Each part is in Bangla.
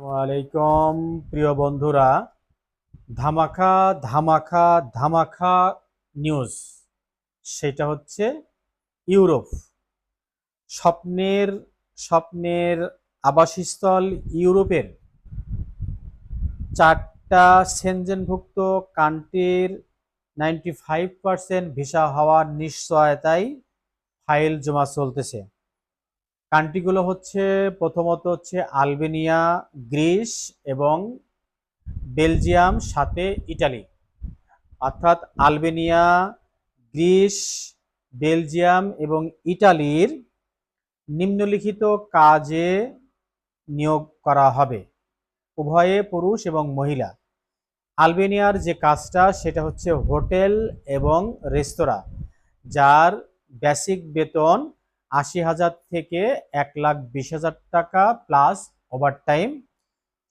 ওয়ালাইকুম প্রিয় বন্ধুরা, ধামাকা ধামাকা ধামাকা নিউজ। সেটা হচ্ছে ইউরোপ। স্বপ্নের স্বপ্নের আবাসস্থল ইউরোপের 4টা সেনজেনভুক্ত কান্ট্রির 95% ভিসা হওয়ার নিশ্চয়তায় ফাইল জমা চলতেছে। কান্ট্রিগুলো হচ্ছে প্রথমত হচ্ছে আলবেনিয়া, গ্রিস এবং বেলজিয়াম, সাথে ইটালি। অর্থাৎ আলবেনিয়া, গ্রিস, বেলজিয়াম এবং ইটালির নিম্নলিখিত কাজে নিয়োগ করা হবে, উভয়ে পুরুষ এবং মহিলা। আলবেনিয়ার যে কাজটা সেটা হচ্ছে হোটেল এবং রেস্তোরাঁ, যার বেসিক বেতন 80,000 থেকে 1,20,000 টাকা প্লাস ওভারটাইম।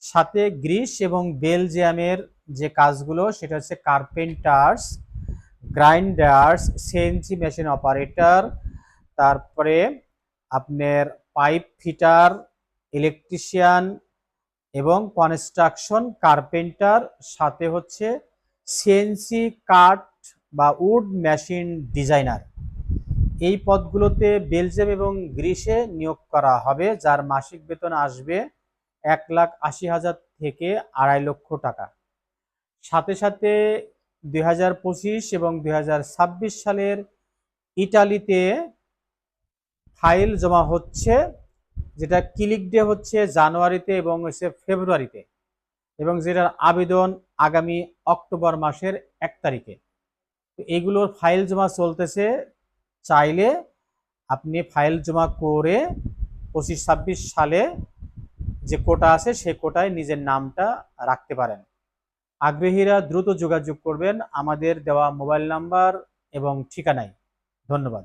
সাথে গ্রিস এবং বেলজিয়ামের যে কাজগুলো সেটা হচ্ছে কার্পেন্টার্স, গ্রাইন্ডার্স, সিএনসি মেশিন অপারেটর, তারপরে আপনার পাইপ ফিটার, ইলেকট্রিশিয়ান এবং কনস্ট্রাকশন কার্পেন্টার, সাথে হচ্ছে সিএনসি কাঠ বা উড মেশিন ডিজাইনার। এই পদগুলোতে বেলজিয়াম এবং গ্রিসে নিয়োগ করা হবে, যার মাসিক বেতন আসবে 1,80,000 থেকে 2,50,000 টাকা। সাথে সাথে 2025 এবং 2026 সালের ইটালিতে ফাইল জমা হচ্ছে, যেটা ক্লিক ডে হচ্ছে জানুয়ারিতে এবং হচ্ছে ফেব্রুয়ারিতে, এবং যেটার আবেদন আগামী অক্টোবর মাসের 1 তারিখে। তো এইগুলোর ফাইল জমা চলতেছে। চাইলে আপনি ফাইল জমা করে 25-26 সালে যে কোটা আছে সেই কোটায় নিজের নামটা রাখতে পারেন। আগ্রহীরা দ্রুত যোগাযোগ করবেন আমাদের দেওয়া মোবাইল নাম্বার এবং ঠিকানায়। ধন্যবাদ।